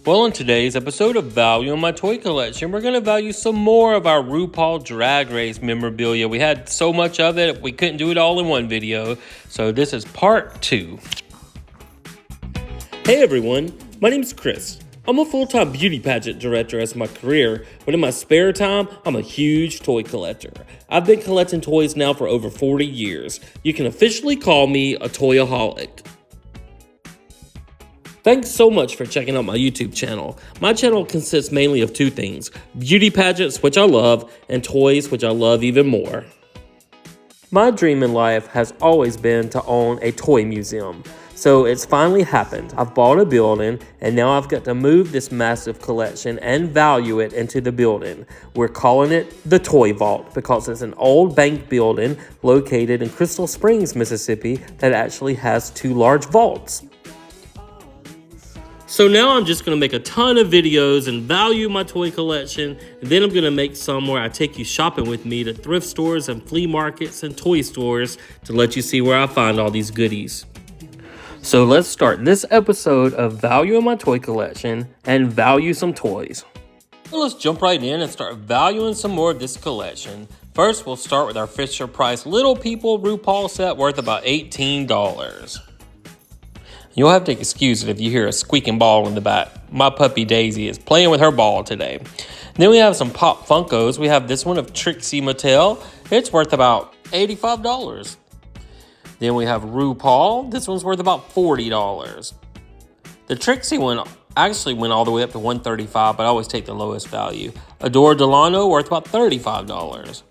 Well, in today's episode of Value in My Toy Collection, we're going to value some more of our Rupsul Drag Race memorabilia. We had so much of it, we couldn't do it all in one video, so this is part 2. Hey everyone, my name's Chris. I'm a full-time beauty pageant director as my career, but in my spare time, I'm a huge toy collector. I've been collecting toys now for over 40 years. You can officially call me a toyaholic. Thanks so much for checking out my YouTube channel. My channel consists mainly of two things: beauty pageants, which I love, and toys, which I love even more. My dream in life has always been to own a toy museum. So it's finally happened. I've bought a building, and now I've got to move this massive collection and value it into the building. We're calling it the Toy Vault because it's an old bank building located in Crystal Springs, Mississippi that actually has 2 large vaults. So now I'm just going to make a ton of videos and value my toy collection, and then I'm going to make some where I take you shopping with me to thrift stores and flea markets and toy stores to let you see where I find all these goodies. So let's start this episode of Value in My Toy Collection and value some toys. So let's jump right in and start valuing some more of this collection. First, we'll start with our Fisher-Price Little People RuPaul set worth about $18. You'll have to excuse it if you hear a squeaking ball in the back. My puppy Daisy is playing with her ball today. Then we have some Pop Funkos. We have this one of Trixie Mattel. It's worth about $85. Then we have RuPaul. This one's worth about $40. The Trixie one actually went all the way up to $135, but I always take the lowest value. Adore Delano, worth about $35.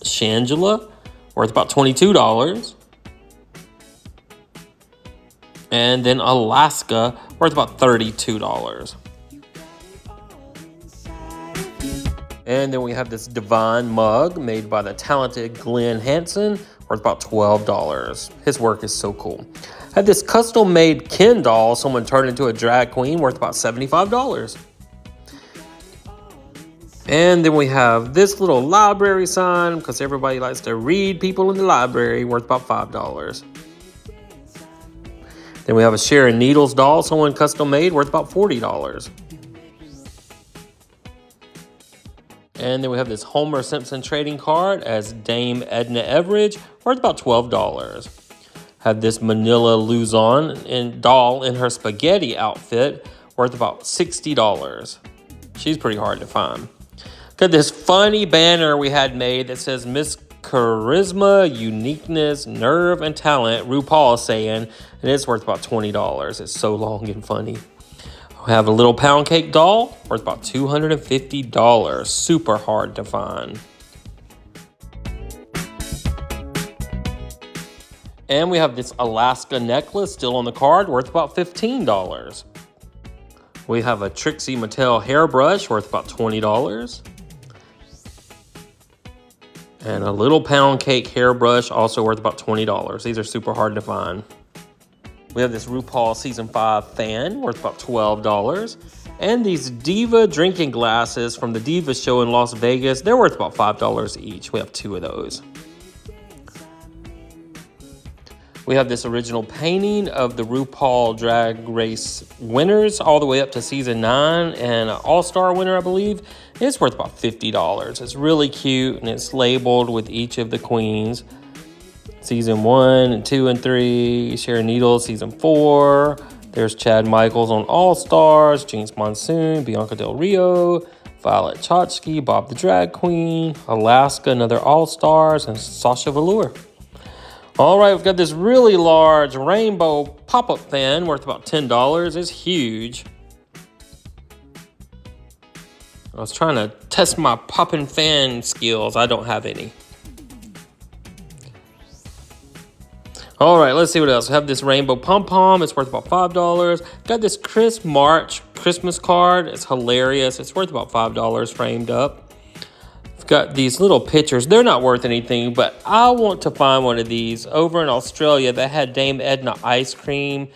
Shangela, worth about $22. And then Alaska, worth about $32. And then we have this Divine mug made by the talented Glenn Hansen, worth about $12. His work is so cool. I have this custom-made Ken doll someone turned into a drag queen, worth about $75. And then we have this little library sign, because everybody likes to read people in the library, worth about $5. Then we have a Sharon Needles doll, someone custom made, worth about $40. And then we have this Homer Simpson trading card as Dame Edna Everage, worth about $12. Have this Manila Luzon doll in her spaghetti outfit, worth about $60. She's pretty hard to find. Got this funny banner we had made that says Miss Charisma, Uniqueness, Nerve, and Talent, RuPaul is saying, and it's worth about $20. It's so long and funny. We have a little pound cake doll, worth about $250. Super hard to find. And we have this Alaska necklace still on the card, worth about $15. We have a Trixie Mattel hairbrush, worth about $20. And a little pound cake hairbrush, also worth about $20. These are super hard to find. We have this RuPaul Season 5 fan, worth about $12. And these Diva drinking glasses from the Diva show in Las Vegas. They're worth about $5 each. We have 2 of those. We have this original painting of the RuPaul Drag Race winners all the way up to Season 9 and an All-Star winner, I believe. It's worth about $50. It's really cute, and it's labeled with each of the queens. Season 1 and 2 and 3, Sharon Needles, Season 4. There's Chad Michaels on All-Stars, Jinx Monsoon, Bianca Del Rio, Violet Chachki, Bob the Drag Queen, Alaska, another All-Stars, and Sasha Velour. All right, we've got this really large rainbow pop-up fan worth about $10. It's huge. I was trying to test my popping fan skills. I don't have any. All right, let's see what else. We have this rainbow pom-pom. It's worth about $5. Got this Chris March Christmas card. It's hilarious. It's worth about $5 framed up. Got these little pictures. They're not worth anything, but I want to find one of these over in Australia that had Dame Edna ice cream,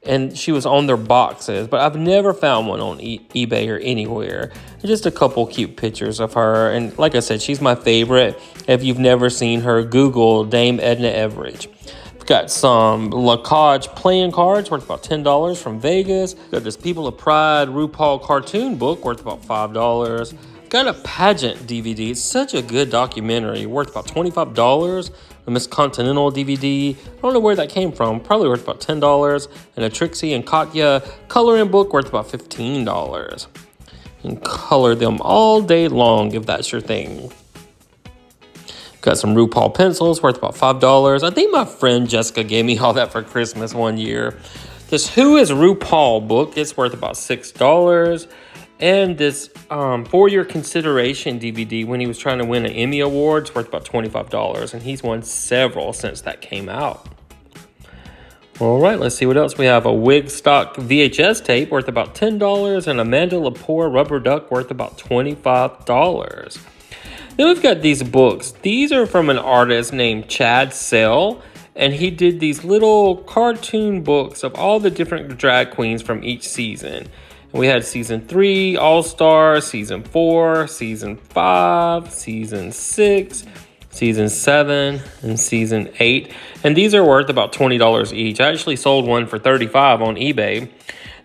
and she was on their boxes, but I've never found one on eBay or anywhere. Just a couple cute pictures of her, and like I said, she's my favorite. If you've never seen her, Google Dame Edna Everage. Got some Lacage playing cards worth about $10 from Vegas. Got this People of Pride RuPaul cartoon book worth about $5. Got a pageant DVD. It's such a good documentary, worth about $25. A Miss Continental DVD. I don't know where that came from. Probably worth about $10. And a Trixie and Katya coloring book worth about $15. You can color them all day long if that's your thing. Got some RuPaul pencils worth about $5. I think my friend Jessica gave me all that for Christmas one year. This Who is RuPaul book, it's worth about $6. And this For Your Consideration DVD, when he was trying to win an Emmy Award, it's worth about $25. And he's won several since that came out. All right, let's see what else we have. A Wigstock VHS tape worth about $10. And a Amanda Lepore rubber duck worth about $25. Then we've got these books. These are from an artist named Chad Sell. And he did these little cartoon books of all the different drag queens from each season. We had season 3, All-Star, season 4, season 5, season 6, season 7, and season 8. And these are worth about $20 each. I actually sold one for $35 on eBay.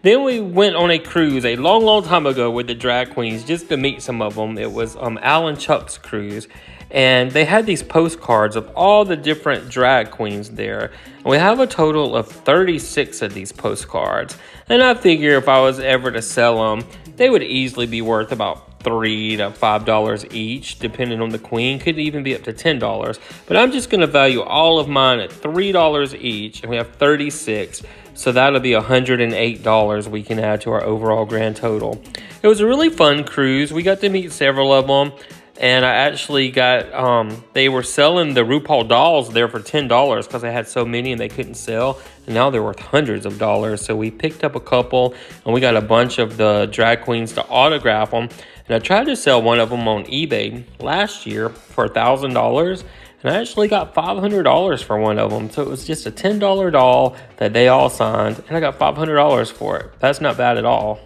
Then we went on a cruise a long, long time ago with the drag queens just to meet some of them. It was Alan Chuck's cruise. And they had these postcards of all the different drag queens there. And we have a total of 36 of these postcards. And I figure if I was ever to sell them, they would easily be worth about $3 to $5 each, depending on the queen. Could even be up to $10. But I'm just going to value all of mine at $3 each. And we have 36. So that'll be $108 we can add to our overall grand total. It was a really fun cruise. We got to meet several of them. And I actually got, they were selling the RuPaul dolls there for $10 because they had so many and they couldn't sell. And now they're worth hundreds of dollars. So we picked up a couple and we got a bunch of the drag queens to autograph them. And I tried to sell one of them on eBay last year for $1,000. And I actually got $500 for one of them. So it was just a $10 doll that they all signed. And I got $500 for it. That's not bad at all.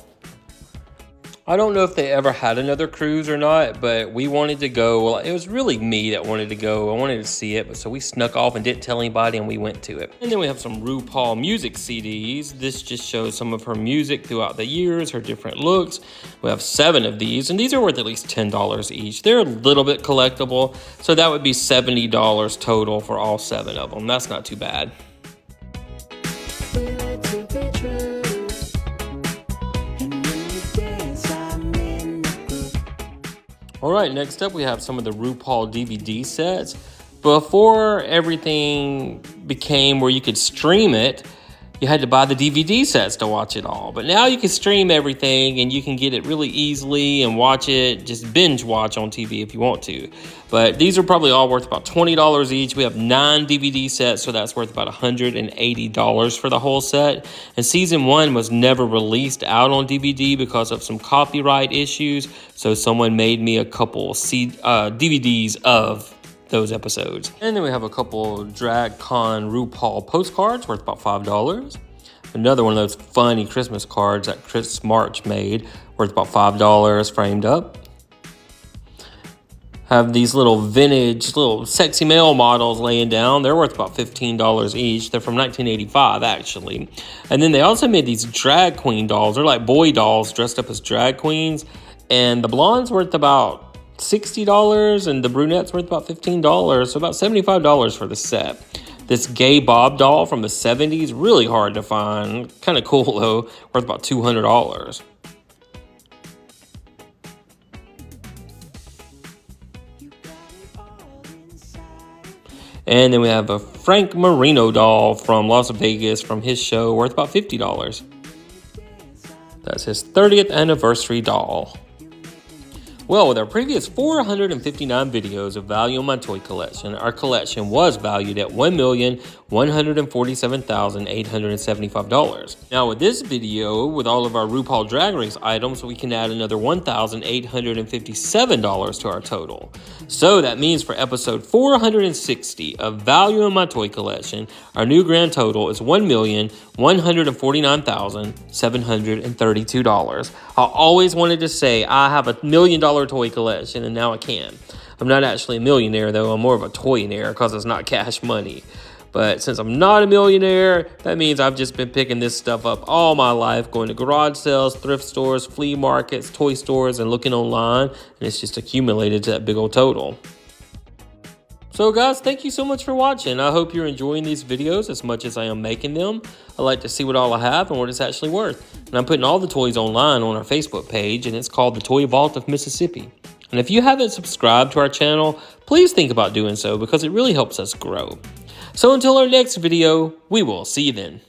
I don't know if they ever had another cruise or not, but we wanted to go. Well, it was really me that wanted to go. I wanted to see it, but so we snuck off and didn't tell anybody, and we went to it. And then we have some RuPaul music CDs. This just shows some of her music throughout the years, her different looks. We have 7 of these, and these are worth at least $10 each. They're a little bit collectible, so that would be $70 total for all 7 of them. That's not too bad. All right, next up we have some of the RuPaul DVD sets. Before everything became where you could stream it, you had to buy the DVD sets to watch it all. But now you can stream everything and you can get it really easily and watch it, just binge watch on TV if you want to. But these are probably all worth about $20 each. We have 9 DVD sets, so that's worth about $180 for the whole set. And season 1 was never released out on DVD because of some copyright issues. So someone made me a couple DVDs of those episodes. And then we have a couple DragCon RuPaul postcards worth about $5. Another one of those funny Christmas cards that Chris March made worth about $5 framed up. Have these little vintage, little sexy male models laying down. They're worth about $15 each. They're from 1985, actually. And then they also made these drag queen dolls. They're like boy dolls dressed up as drag queens. And the blonde's worth about $60 and the brunette's worth about $15. So about $75 for the set. This gay Bob doll from the 70s, really hard to find. Kind of cool though, worth about $200. And then we have a Frank Marino doll from Las Vegas from his show, worth about $50. That's his 30th anniversary doll. Well, with our previous 459 videos of value on my toy collection, our collection was valued at $1,147,875. Now with this video, with all of our RuPaul Drag Race items, we can add another $1,857 to our total. So that means for episode 460 of value on my toy collection, our new grand total is $1,149,732. I always wanted to say I have $1 million toy collection, and now I can. I'm not actually a millionaire though, I'm more of a toyionaire because it's not cash money. But since I'm not a millionaire, that means I've just been picking this stuff up all my life, going to garage sales, thrift stores, flea markets, toy stores, and looking online, and it's just accumulated to that big old total. So guys, thank you so much for watching. I hope you're enjoying these videos as much as I am making them. I like to see what all I have and what it's actually worth. And I'm putting all the toys online on our Facebook page, and it's called the Toy Vault of Mississippi. And if you haven't subscribed to our channel, please think about doing so because it really helps us grow. So until our next video, we will see you then.